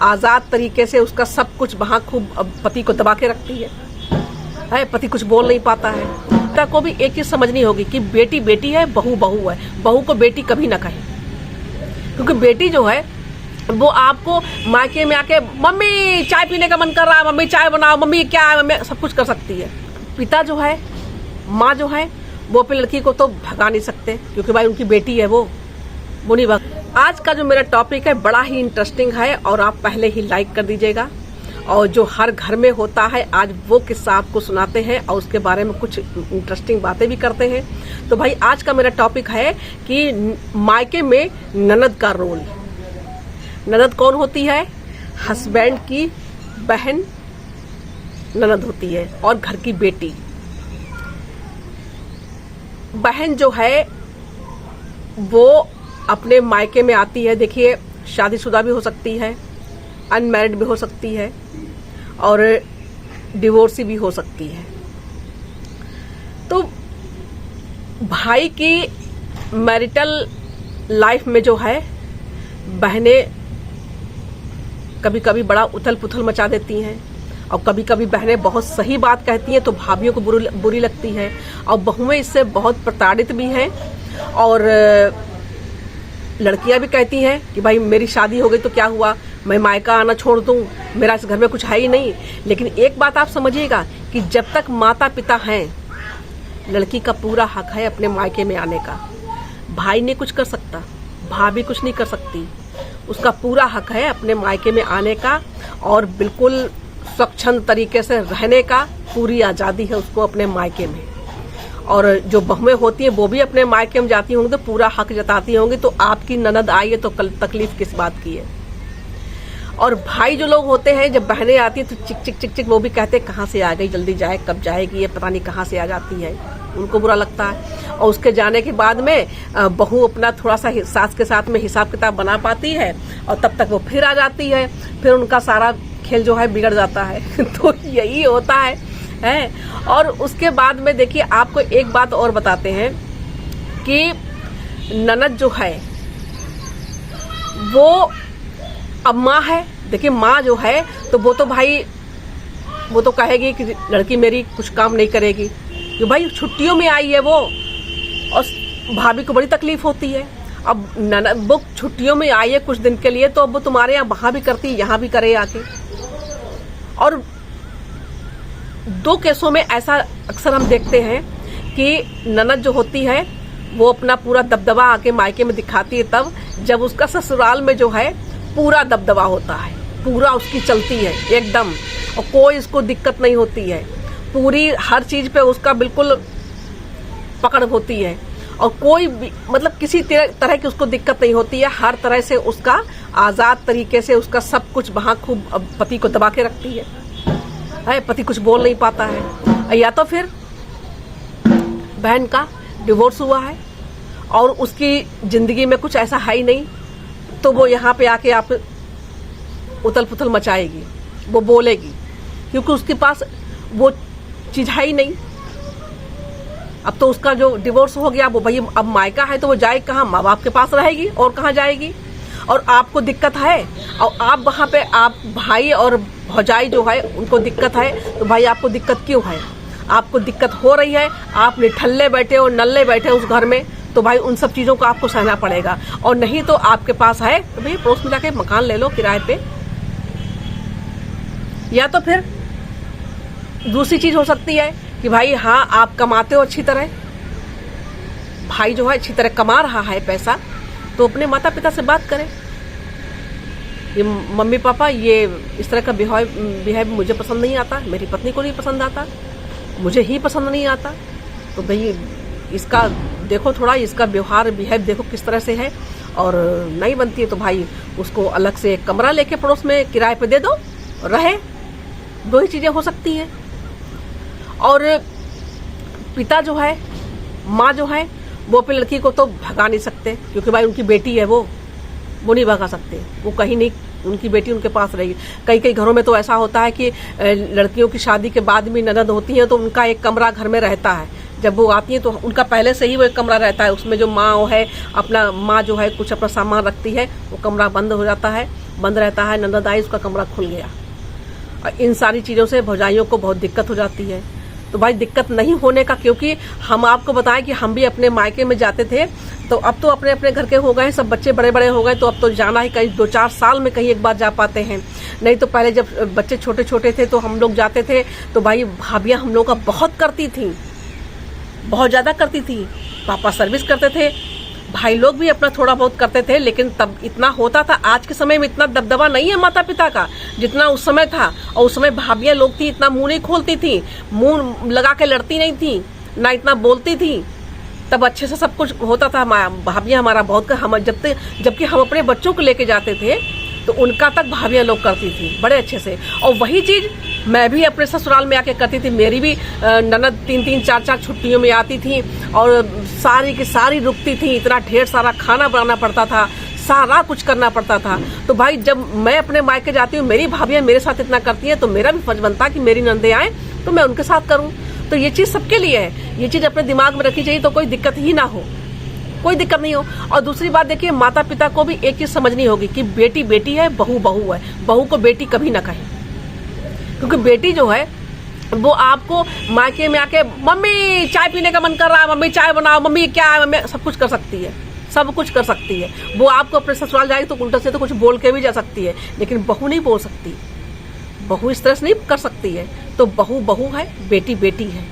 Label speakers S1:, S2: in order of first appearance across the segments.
S1: आज़ाद तरीके से उसका सब कुछ वहाँ खूब पति को दबा के रखती है, पति कुछ बोल नहीं पाता है। पिता को भी एक चीज़ समझनी होगी कि बेटी बेटी है, बहू बहू है, बहू को बेटी कभी ना कहे, क्योंकि बेटी जो है वो आपको मायके में आके मम्मी चाय पीने का मन कर रहा है, मम्मी चाय बनाओ, मम्मी क्या है, मम्मी सब कुछ कर सकती है। पिता जो है, माँ जो है, वो अपनी लड़की को तो भगा नहीं सकते, क्योंकि भाई उनकी बेटी है, वो नहीं भगा। आज का जो मेरा टॉपिक है बड़ा ही इंटरेस्टिंग है और आप पहले ही लाइक कर दीजिएगा। और जो हर घर में होता है आज वो किस्सा आपको सुनाते हैं और उसके बारे में कुछ इंटरेस्टिंग बातें भी करते हैं। तो भाई आज का मेरा टॉपिक है कि मायके में ननद का रोल। ननद कौन होती है? हस्बैंड की बहन ननद होती है और घर की बेटी। बहन जो है वो अपने मायके में आती है। देखिए, शादीशुदा भी हो सकती है, अनमैरिड भी हो सकती है और डिवोर्सी भी हो सकती है। तो भाई की मैरिटल लाइफ में जो है बहनें कभी कभी बड़ा उथल पुथल मचा देती हैं और कभी कभी बहनें बहुत सही बात कहती हैं तो भाभियों को बुरी लगती हैं और बहुएं इससे बहुत प्रताड़ित भी हैं। और लड़कियां भी कहती हैं कि भाई मेरी शादी हो गई तो क्या हुआ, मैं मायका आना छोड़ दूं, मेरा इस घर में कुछ है ही नहीं। लेकिन एक बात आप समझिएगा कि जब तक माता पिता हैं लड़की का पूरा हक है अपने मायके में आने का। भाई नहीं कुछ कर सकता, भाभी कुछ नहीं कर सकती, उसका पूरा हक है अपने मायके में आने का और बिल्कुल स्वच्छंद तरीके से रहने का पूरी आज़ादी है उसको अपने मायके में। और जो बहुएं होती हैं वो भी अपने मायके में जाती होंगी तो पूरा हक जताती होंगी। तो आपकी ननद आई है तो कल तकलीफ किस बात की है। और भाई जो लोग होते हैं जब बहनें आती हैं तो चिक चिक चिक चिक वो भी कहते हैं कहाँ से आ गई, जल्दी जाए, कब जाएगी, ये पता नहीं कहाँ से आ जाती है, उनको बुरा लगता है। और उसके जाने के बाद में बहू अपना थोड़ा सा सास के साथ में हिसाब किताब बना पाती है और तब तक वो फिर आ जाती है, फिर उनका सारा खेल जो है बिगड़ जाता है। तो यही होता है। और उसके बाद में देखिए आपको एक बात और बताते हैं कि ननद जो है वो अब माँ है। देखिए माँ जो है तो वो तो भाई वो तो कहेगी कि लड़की मेरी कुछ काम नहीं करेगी, कि भाई छुट्टियों में आई है वो और भाभी को बड़ी तकलीफ होती है। अब ननद वो छुट्टियों में आई है कुछ दिन के लिए तो अब वो तुम्हारे यहाँ वहाँ भी करती है, यहाँ भी करे आके। और दो केसों में ऐसा अक्सर हम देखते हैं कि ननद जो होती है वो अपना पूरा दबदबा आके मायके में दिखाती है तब जब उसका ससुराल में जो है पूरा दबदबा होता है, पूरा उसकी चलती है एकदम और कोई इसको दिक्कत नहीं होती है, पूरी हर चीज पे उसका बिल्कुल पकड़ होती है और कोई मतलब किसी तरह की उसको दिक्कत नहीं होती है। हर तरह से उसका आज़ाद तरीके से उसका सब कुछ वहाँ खूब पति को दबा के रखती है, पति कुछ बोल नहीं पाता है। या तो फिर बहन का डिवोर्स हुआ है और उसकी जिंदगी में कुछ ऐसा है ही नहीं तो वो यहाँ पे आके आप उथल पुथल मचाएगी, वो बोलेगी, क्योंकि उसके पास वो चीज है ही नहीं। अब तो उसका जो डिवोर्स हो गया वो भाई अब मायका है तो वो जाए कहाँ, माँ बाप के पास रहेगी और कहाँ जाएगी। और आपको दिक्कत है और आप वहाँ पे आप भाई और भौजाई जो है उनको दिक्कत है तो भाई आपको दिक्कत क्यों है? आपको दिक्कत हो रही है, आप निठल्ले बैठे और नल्ले बैठे उस घर में तो भाई उन सब चीज़ों को आपको सहना पड़ेगा। और नहीं तो आपके पास है तो भाई पड़ोस में जाके मकान ले लो किराए पे। या तो फिर दूसरी चीज़ हो सकती है कि भाई हाँ आप कमाते हो अच्छी तरह, भाई जो है अच्छी तरह कमा रहा है पैसा तो अपने माता पिता से बात करें, ये मम्मी पापा ये इस तरह का बिहेव मुझे पसंद नहीं आता, मेरी पत्नी को नहीं पसंद आता, मुझे ही पसंद नहीं आता, तो भाई इसका देखो थोड़ा इसका व्यवहार बिहेव देखो किस तरह से है। और नहीं बनती है तो भाई उसको अलग से एक कमरा लेके पड़ोस में किराए पे दे दो, रहे। दो ही चीज़ें हो सकती हैं। और पिता जो है, माँ जो है, वो अपनी लड़की को तो भगा नहीं सकते क्योंकि भाई उनकी बेटी है, वो नहीं भगा सकते, वो कहीं नहीं, उनकी बेटी उनके पास रहेगी। कई कई घरों में तो ऐसा होता है कि लड़कियों की शादी के बाद भी ननद होती हैं तो उनका एक कमरा घर में रहता है, जब वो आती हैं तो उनका पहले से ही वो एक कमरा रहता है, उसमें जो माँ है अपना माँ जो है कुछ अपना सामान रखती है, वो कमरा बंद हो जाता है, बंद रहता है, ननद आई उसका कमरा खुल गया। और इन सारी चीज़ों से भौजाइयों को बहुत दिक्कत हो जाती है। तो भाई दिक्कत नहीं होने का, क्योंकि हम आपको बताएं कि हम भी अपने मायके में जाते थे, तो अब तो अपने अपने घर के हो गए, सब बच्चे बड़े बड़े हो गए, तो अब तो जाना ही कहीं 2-4 साल में कहीं एक बार जा पाते हैं। नहीं तो पहले जब बच्चे छोटे छोटे थे तो हम लोग जाते थे, तो भाई भाभियाँ हम लोग का बहुत करती थी, बहुत ज़्यादा करती थी। पापा सर्विस करते थे, भाई लोग भी अपना थोड़ा बहुत करते थे, लेकिन तब इतना होता था। आज के समय में इतना दबदबा नहीं है माता पिता का जितना उस समय था। और उस समय भाभियाँ लोग थी, इतना मुंह नहीं खोलती थी, मुंह लगा के लड़ती नहीं थी, ना इतना बोलती थी। तब अच्छे से सब कुछ होता था। भाभियाँ हमारा बहुत हम जबकि हम अपने बच्चों को लेके जाते थे तो उनका तक भाभियाँ लोग करती थी बड़े अच्छे से। और वही चीज़ मैं भी अपने ससुराल में आके करती थी। मेरी भी ननद 3-3, 4-4 छुट्टियों में आती थी और सारी की सारी रुकती थी। इतना ढेर सारा खाना बनाना पड़ता था, सारा कुछ करना पड़ता था। तो भाई जब मैं अपने मायके जाती हूँ, मेरी भाभियाँ मेरे साथ इतना करती हैं, तो मेरा भी फर्ज बनता है कि मेरी नंदे आए तो मैं उनके साथ करूँ। तो ये चीज़ सबके लिए है, ये चीज़ अपने दिमाग में रखनी चाहिए, तो कोई दिक्कत ही ना हो, कोई दिक्कत नहीं हो। और दूसरी बात देखिए, माता पिता को भी एक चीज़ समझनी होगी कि बेटी बेटी है, बहू बहू है। बहू को बेटी कभी ना कहे, क्योंकि बेटी जो है वो आपको मायके में आके मम्मी चाय पीने का मन कर रहा है, मम्मी चाय बनाओ, मम्मी क्या है, मम्मी सब कुछ कर सकती है, सब कुछ कर सकती है। वो आपको अपने ससुराल जाएगी तो उल्टा से तो कुछ बोल के भी जा सकती है, लेकिन बहू नहीं बोल सकती, बहू इस तरह से नहीं कर सकती है। तो बहू बहू है, बेटी बेटी है,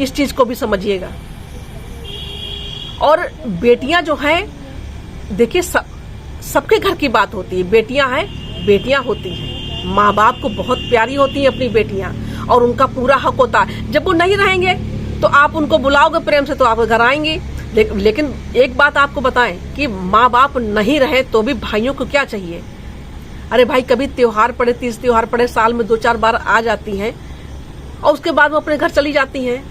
S1: इस चीज को भी समझिएगा। और बेटियां जो हैं, देखिए सबके घर की बात होती है, बेटियां हैं, बेटियां होती हैं, माँ बाप को बहुत प्यारी होती हैं अपनी बेटियां, और उनका पूरा हक होता है। जब वो नहीं रहेंगे तो आप उनको बुलाओगे प्रेम से तो आप घर आएंगी। लेकिन एक बात आपको बताएं कि माँ बाप नहीं रहे तो भी भाइयों को क्या चाहिए। अरे भाई, कभी त्योहार पड़े, 30 त्योहार पड़े, साल में 2-4 बार आ जाती हैं और उसके बाद वो अपने घर चली जाती हैं।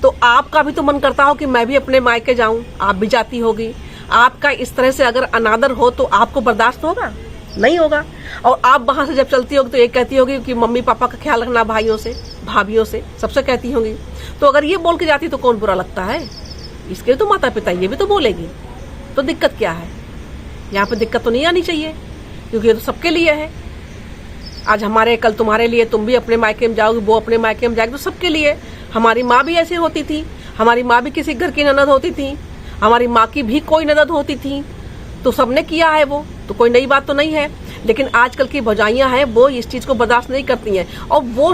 S1: तो आपका भी तो मन करता हो कि मैं भी अपने मायके जाऊं, आप भी जाती होगी। आपका इस तरह से अगर अनादर हो तो आपको बर्दाश्त होगा? नहीं होगा। और आप वहां से जब चलती होगी तो एक कहती होगी कि मम्मी पापा का ख्याल रखना, भाइयों से, भाभियों से, सबसे कहती होंगी। तो अगर ये बोल के जाती तो कौन बुरा लगता है? इसके तो माता पिता ये भी तो बोलेगी। तो दिक्कत क्या है? यहाँ पे दिक्कत तो नहीं आनी चाहिए, क्योंकि ये तो सबके लिए है। आज हमारे, कल तुम्हारे लिए, तुम भी अपने मायके में जाओगे, वो अपने मायके में जाएगी, तो सबके लिए। हमारी माँ भी ऐसी होती थी, हमारी माँ भी किसी घर की ननद होती थी, हमारी माँ की भी कोई ननद होती थी, तो सबने किया है वो, तो कोई नई बात तो नहीं है। लेकिन आजकल की भौजाइयाँ हैं वो इस चीज़ को बर्दाश्त नहीं करती हैं। और वो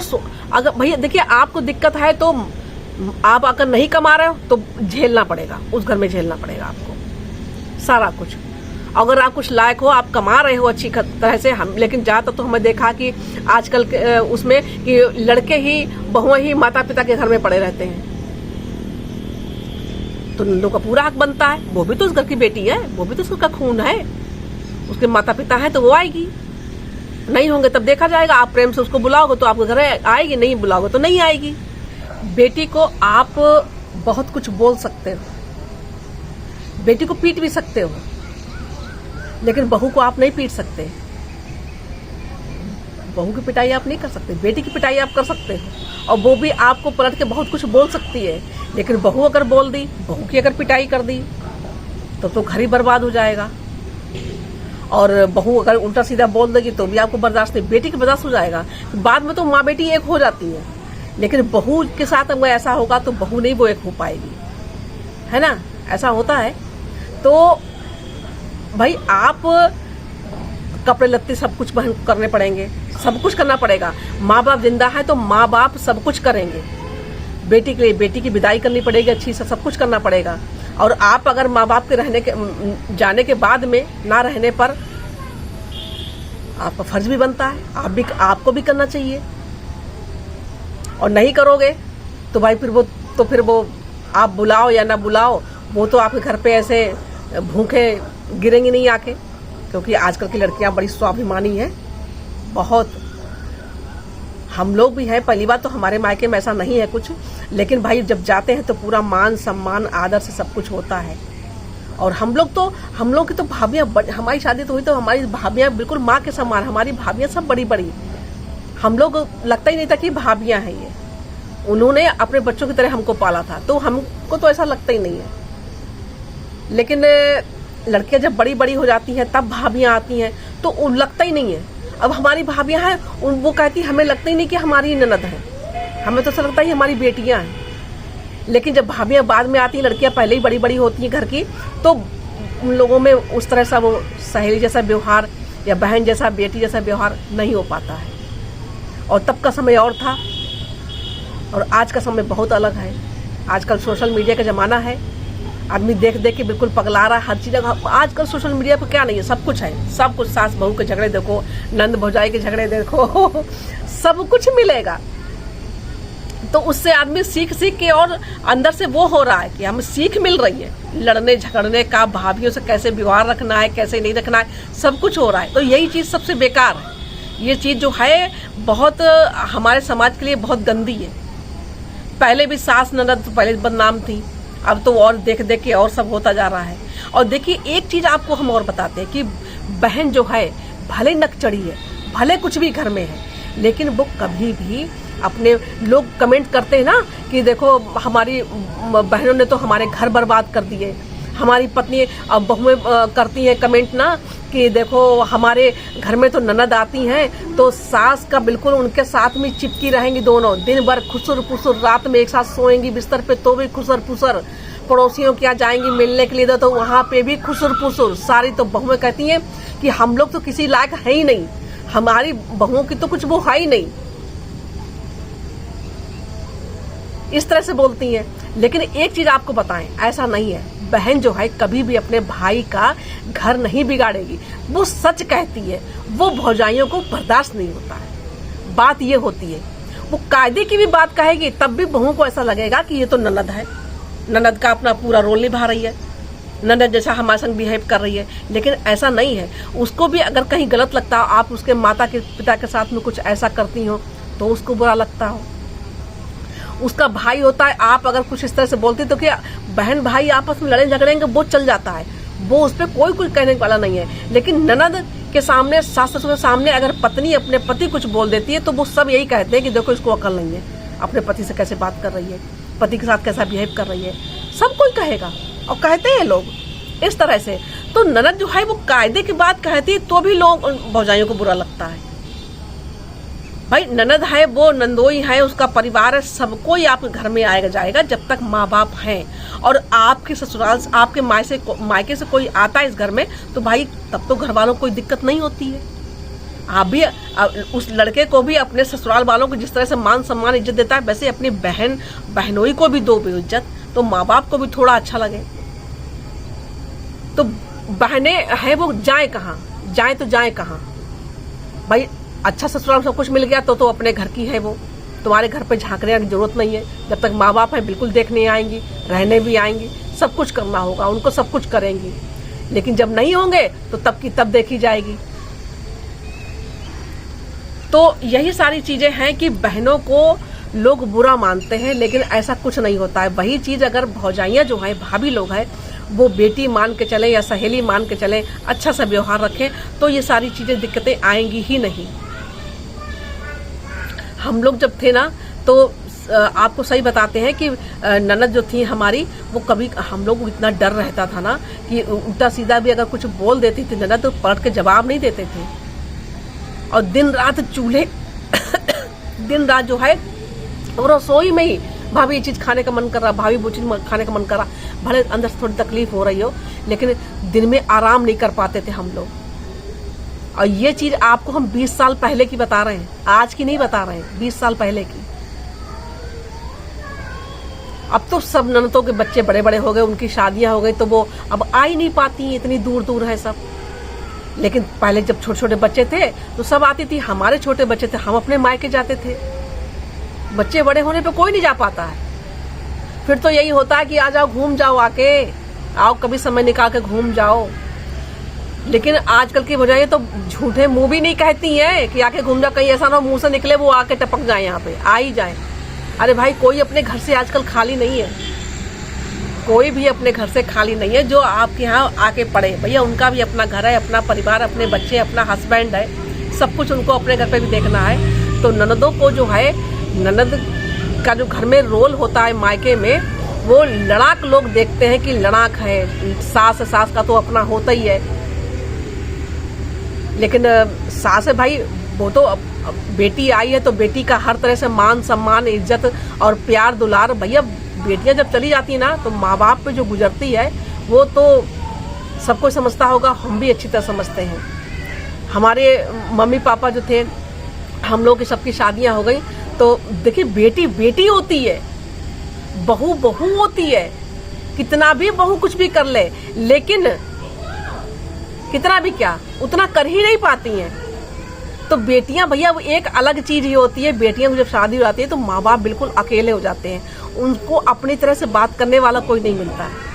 S1: अगर भैया देखिए, आपको दिक्कत है तो आप अगर नहीं कमा रहे हो तो झेलना पड़ेगा, उस घर में झेलना पड़ेगा आपको सारा कुछ। अगर आप कुछ लायक हो, आप कमा रहे हो अच्छी तरह से, हम लेकिन ज़्यादातर तो हमें देखा कि आजकल उसमें कि लड़के ही, बहुएं ही माता पिता के घर में पड़े रहते हैं। तो नंदों का पूरा हक बनता है, वो भी तो उस घर की बेटी है, वो भी तो उसका खून है, उसके माता पिता है तो वो आएगी। नहीं होंगे तब देखा जाएगा। आप प्रेम से उसको बुलाओगे तो आपके घर आएगी, नहीं बुलाओगे तो नहीं आएगी। बेटी को आप बहुत कुछ बोल सकते हो, बेटी को पीट भी सकते हो, लेकिन बहू को आप नहीं पीट सकते। बहू की पिटाई आप नहीं कर सकते, बेटी की पिटाई आप कर सकते हो। और वो भी आपको पलट के बहुत कुछ बोल सकती है, लेकिन बहू अगर बोल दी, बहू की अगर पिटाई कर दी तो घर ही बर्बाद हो जाएगा। और बहू अगर उल्टा सीधा बोल देगी तो भी आपको बर्दाश्त नहीं, बेटी की बर्दाश्त हो जाएगा। बाद में तो माँ बेटी एक हो जाती है, लेकिन बहू के साथ अगर ऐसा होगा तो बहू नहीं वो एक हो पाएगी, है ना? ऐसा होता है। तो भाई आप कपड़े लत्ते सब कुछ पहन करने पड़ेंगे, सब कुछ करना पड़ेगा। माँ बाप जिंदा है तो माँ बाप सब कुछ करेंगे। बेटी के लिए बेटी की विदाई करनी पड़ेगी अच्छी से, सब कुछ करना पड़ेगा। और आप अगर माँ बाप के जाने के बाद में ना रहने पर आपका फर्ज भी बनता है, आपको भी करना चाहिए। और नहीं करोगे तो भाई फिर वो आप बुलाओ या ना बुलाओ, वो तो आपके घर पे ऐसे भूखे गिरेंगी नहीं आके। क्योंकि आजकल की लड़कियां बड़ी स्वाभिमानी हैं, बहुत। हम लोग भी हैं, पहली बात तो हमारे मायके में ऐसा नहीं है कुछ, लेकिन भाई जब जाते हैं तो पूरा मान सम्मान आदर से सब कुछ होता है। और हम लोग की तो भाभियाँ, हमारी शादी तो हुई तो हमारी भाभियाँ बिल्कुल माँ के समान, हमारी भाभियाँ सब बड़ी बड़ी। हम लोग लगता ही नहीं था कि भाभियाँ हैं ये, उन्होंने अपने बच्चों की तरह हमको पाला था, तो हमको तो ऐसा लगता ही नहीं है। लेकिन लड़कियां जब बड़ी बड़ी हो जाती हैं तब भाभियां आती हैं, तो उन लगता ही नहीं है। अब हमारी भाभियां हैं, वो कहती हमें लगता ही नहीं कि हमारी ननद है, हमें तो ऐसा लगता है हमारी बेटियां हैं। लेकिन जब भाभियां बाद में आती हैं, लड़कियां पहले ही बड़ी बड़ी होती हैं घर की, तो उन लोगों में उस तरह सा वो सहेली जैसा व्यवहार या बहन जैसा, बेटी जैसा व्यवहार नहीं हो पाता है। और तब का समय और था और आज का समय बहुत अलग है। आजकल सोशल मीडिया का ज़माना है, आदमी देख देख के बिल्कुल पगला रहा है हर चीज़। आजकल सोशल मीडिया पर क्या नहीं है, सब कुछ है, सब कुछ। सास बहू के झगड़े देखो, नंद भौजाई के झगड़े देखो सब कुछ मिलेगा। तो उससे आदमी सीख सीख के, और अंदर से वो हो रहा है कि हमें सीख मिल रही है लड़ने झगड़ने का, भाभियों से कैसे व्यवहार रखना है, कैसे नहीं रखना है, सब कुछ हो रहा है। तो यही चीज़ सबसे बेकार है। ये चीज़ जो है बहुत हमारे समाज के लिए बहुत गंदी है। पहले भी सास ननद तो पहले बदनाम थी, अब तो और देख देख के और सब होता जा रहा है। और देखिए एक चीज़ आपको हम और बताते हैं कि बहन जो है भले नकचड़ी है, भले कुछ भी घर में है, लेकिन वो कभी भी अपने, लोग कमेंट करते हैं ना कि देखो हमारी बहनों ने तो हमारे घर बर्बाद कर दिए, हमारी पत्नी, अब बहुएं करती हैं कमेंट ना कि देखो हमारे घर में तो ननद आती हैं तो सास का बिल्कुल उनके साथ में चिपकी रहेंगी, दोनों दिन भर खुसर पुसर, रात में एक साथ सोएंगी बिस्तर पे तो भी खुसर पुसर, पड़ोसियों के यहाँ जाएंगी मिलने के लिए तो वहाँ पे भी खुसर पुसर सारी। तो बहुएं कहती हैं कि हम लोग तो किसी लायक है ही नहीं, हमारी बहुओं की तो कुछ वो है ही नहीं, इस तरह से बोलती हैं। लेकिन एक चीज आपको बताएं, ऐसा नहीं है। बहन जो है कभी भी अपने भाई का घर नहीं बिगाड़ेगी, वो सच कहती है, वो भौजाइयों को बर्दाश्त नहीं होता है। बात ये होती है, वो कायदे की भी बात कहेगी तब भी बहू को ऐसा लगेगा कि ये तो ननद है, ननद का अपना पूरा रोल निभा रही है, ननद जैसा हमारे संग बिहेव कर रही है। लेकिन ऐसा नहीं है। उसको भी अगर कहीं गलत लगता हो, आप उसके माता के पिता के साथ में कुछ ऐसा करती हो तो उसको बुरा लगता हो। उसका भाई होता है, आप अगर कुछ इस तरह से बोलती तो क्या बहन भाई आपस में लड़े झगड़ेंगे, वो चल जाता है, वो उस पर कोई कुछ कहने वाला नहीं है। लेकिन ननद के सामने, सास ससुर के सामने अगर पत्नी अपने पति कुछ बोल देती है तो वो सब यही कहते हैं कि देखो इसको अकल नहीं है, अपने पति से कैसे बात कर रही है, पति के साथ कैसा बिहेव कर रही है, सब कोई कहेगा और कहते हैं लोग इस तरह से। तो ननद जो है वो कायदे की बात कहती है तो भी लोग भौजाइयों को बुरा लगता है। भाई ननद है, वो नंदोई है, उसका परिवार है, सबको ही आपके घर में आएगा जाएगा जब तक माँ बाप हैं। और आपके ससुराल, आपके मायके से कोई आता है इस घर में तो भाई तब तो घर वालों को कोई दिक्कत नहीं होती है। आप भी उस लड़के को भी अपने ससुराल वालों को जिस तरह से मान सम्मान इज्जत देता है, वैसे अपनी बहनोई को भी दो भी इज्जत, तो माँ बाप को भी थोड़ा अच्छा लगे। तो बहनें हैं वो जाए कहाँ, जाए तो जाए कहाँ भाई। अच्छा ससुराल सब कुछ मिल गया तो अपने घर की है वो, तुम्हारे घर पे झांकने की जरूरत नहीं है। जब तक माँ बाप है बिल्कुल देखने आएंगी, रहने भी आएंगी, सब कुछ करना होगा उनको, सब कुछ करेंगी। लेकिन जब नहीं होंगे तो तब की तब देखी जाएगी। तो यही सारी चीजें हैं कि बहनों को लोग बुरा मानते हैं, लेकिन ऐसा कुछ नहीं होता है। वही चीज अगर भौजाइयाँ जो है, भाभी लोग हैं, वो बेटी मान के चले या सहेली मान के चले, अच्छा सा व्यवहार रखें तो ये सारी चीजें दिक्कतें आएंगी ही नहीं। हम लोग जब थे ना तो आपको सही बताते हैं कि ननद जो थी हमारी, वो कभी, हम लोग को इतना डर रहता था ना कि उल्टा सीधा भी अगर कुछ बोल देती थी ननद तो पलट के जवाब नहीं देते थे। और दिन रात चूल्हे दिन रात जो है रसोई में ही, भाभी ये चीज खाने का मन कर रहा, भाभी वो चीज खाने का मन कर रहा, भले अंदर से थोड़ी तकलीफ हो रही हो लेकिन दिन में आराम नहीं कर पाते थे हम लोग। और ये चीज आपको हम 20 साल पहले की बता रहे हैं, आज की नहीं बता रहे हैं, 20 साल पहले की। अब तो सब ननदों के बच्चे बड़े बड़े हो गए, उनकी शादियां हो गई तो वो अब आ ही नहीं पाती, इतनी दूर दूर है सब। लेकिन पहले जब छोटे छोटे बच्चे थे तो सब आती थी, हमारे छोटे बच्चे थे, हम अपने मायके जाते थे। बच्चे बड़े होने पे कोई नहीं जा पाता है। फिर तो यही होता है कि आ जाओ, घूम जाओ, आके आओ, कभी समय निकाल के घूम जाओ। लेकिन आजकल की वजह तो झूठे मुंह भी नहीं कहती हैं कि आके घूम जाओ, कहीं ऐसा ना मुंह से निकले वो आके टपक जाए, यहाँ पे आ ही जाए। अरे भाई कोई अपने घर से आजकल खाली नहीं है, कोई भी अपने घर से खाली नहीं है जो आपके यहाँ आके पड़े। भैया उनका भी अपना घर है, अपना परिवार, अपने बच्चे, अपना हस्बैंड है, सब कुछ उनको अपने घर पे भी देखना है। तो ननदों को जो है, ननद का जो घर में रोल होता है मायके में, वो लड़ाक लोग देखते हैं कि लड़ाक है, सास का तो अपना होता ही है, लेकिन सास है भाई, वो तो बेटी आई है तो बेटी का हर तरह से मान सम्मान, इज्जत और प्यार दुलार। भैया बेटियां जब चली जाती है ना तो माँ बाप पे जो गुजरती है वो तो सब कोई समझता होगा, हम भी अच्छी तरह समझते हैं। हमारे मम्मी पापा जो थे, हम लोग की सबकी शादियां हो गई, तो देखिए बेटी बेटी होती है, बहू बहू होती है, कितना भी बहू कुछ भी कर ले, लेकिन कितना भी क्या उतना कर ही नहीं पाती हैं। तो बेटियां भैया वो एक अलग चीज ही होती है। बेटियां को जब शादी हो जाती है तो माँ बाप बिल्कुल अकेले हो जाते हैं, उनको अपनी तरह से बात करने वाला कोई नहीं मिलता है।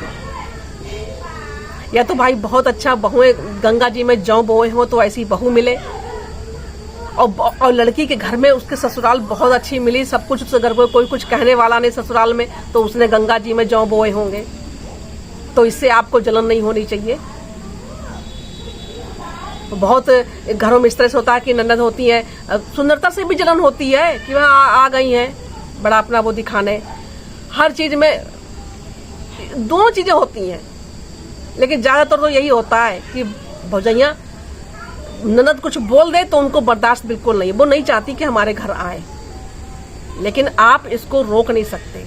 S1: या तो भाई बहुत अच्छा बहुएं गंगा जी में जौ बोए हो तो ऐसी बहू मिले, और लड़की के घर में उसके ससुराल बहुत अच्छी मिली, सब कुछ उसके घर कोई कुछ कहने वाला नहीं ससुराल में, तो उसने गंगा जी में जौ बोए होंगे। तो इससे आपको जलन नहीं होनी चाहिए। बहुत घरों में इस तरह से होता है कि ननद होती है, सुंदरता से भी जलन होती है कि वह आ गई हैं बड़ा अपना वो दिखाने। हर चीज में दोनों चीजें होती हैं, लेकिन ज्यादातर तो यही होता है कि भौजैया ननद कुछ बोल दे तो उनको बर्दाश्त बिल्कुल नहीं, वो नहीं चाहती कि हमारे घर आए, लेकिन आप इसको रोक नहीं सकते।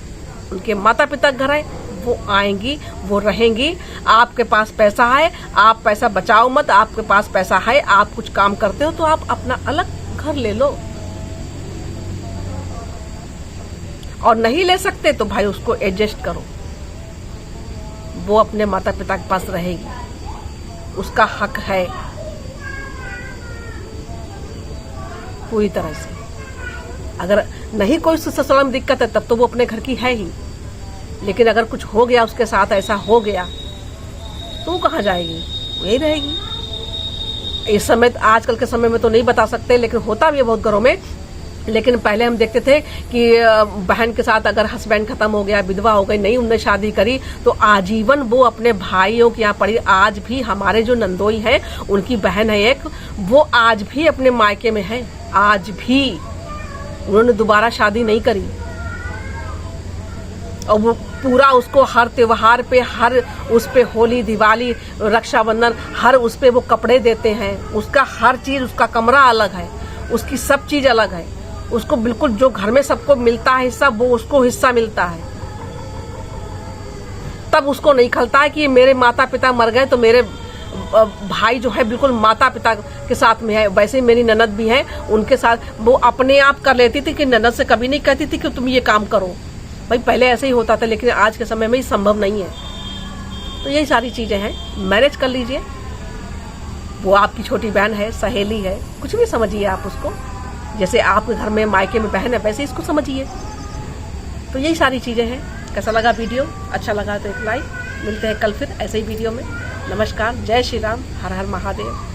S1: उनके माता पिता घर आए, वो आएंगी, वो रहेंगी। आपके पास पैसा है, आप पैसा बचाओ मत, आपके पास पैसा है, आप कुछ काम करते हो तो आप अपना अलग घर ले लो, और नहीं ले सकते तो भाई उसको एडजस्ट करो। वो अपने माता पिता के पास रहेगी, उसका हक है पूरी तरह से। अगर नहीं कोई ससुराल में दिक्कत है तब तो वो अपने घर की है ही, लेकिन अगर कुछ हो गया उसके साथ, ऐसा हो गया तो वो कहाँ जाएगी, यही रहेगी। इस समय आजकल के समय में तो नहीं बता सकते, लेकिन होता भी है बहुत घरों में। लेकिन पहले हम देखते थे कि बहन के साथ अगर हस्बैंड खत्म हो गया, विधवा हो गई, नहीं उनने शादी करी, तो आजीवन वो अपने भाइयों के यहाँ पड़ी। आज भी हमारे जो नंदोई है, उनकी बहन है एक, वो आज भी अपने मायके में है, आज भी उन्होंने दोबारा शादी नहीं करी, और वो पूरा उसको हर त्योहार पे, हर उस पे, होली दिवाली रक्षाबंधन, हर उस पे वो कपड़े देते हैं, उसका हर चीज, उसका कमरा अलग है, उसकी सब चीज अलग है, उसको बिल्कुल जो घर में सबको मिलता है हिस्सा, वो उसको हिस्सा मिलता है। तब उसको नहीं खलता है कि मेरे माता पिता मर गए तो मेरे भाई जो है बिल्कुल माता पिता के साथ में है। वैसे ही मेरी ननद भी है, उनके साथ वो अपने आप कर लेती थी कि ननद से कभी नहीं कहती थी कि तुम ये काम करो। भाई पहले ऐसे ही होता था, लेकिन आज के समय में ये संभव नहीं है। तो यही सारी चीजें हैं, मैनेज कर लीजिए। वो आपकी छोटी बहन है, सहेली है, कुछ भी समझिए आप उसको, जैसे आपके घर में मायके में बहन है वैसे इसको समझिए। तो यही सारी चीजें हैं। कैसा लगा वीडियो? अच्छा लगा तो एक लाइक। मिलते हैं कल फिर ऐसे ही वीडियो में। नमस्कार, जय श्री राम, हर हर महादेव।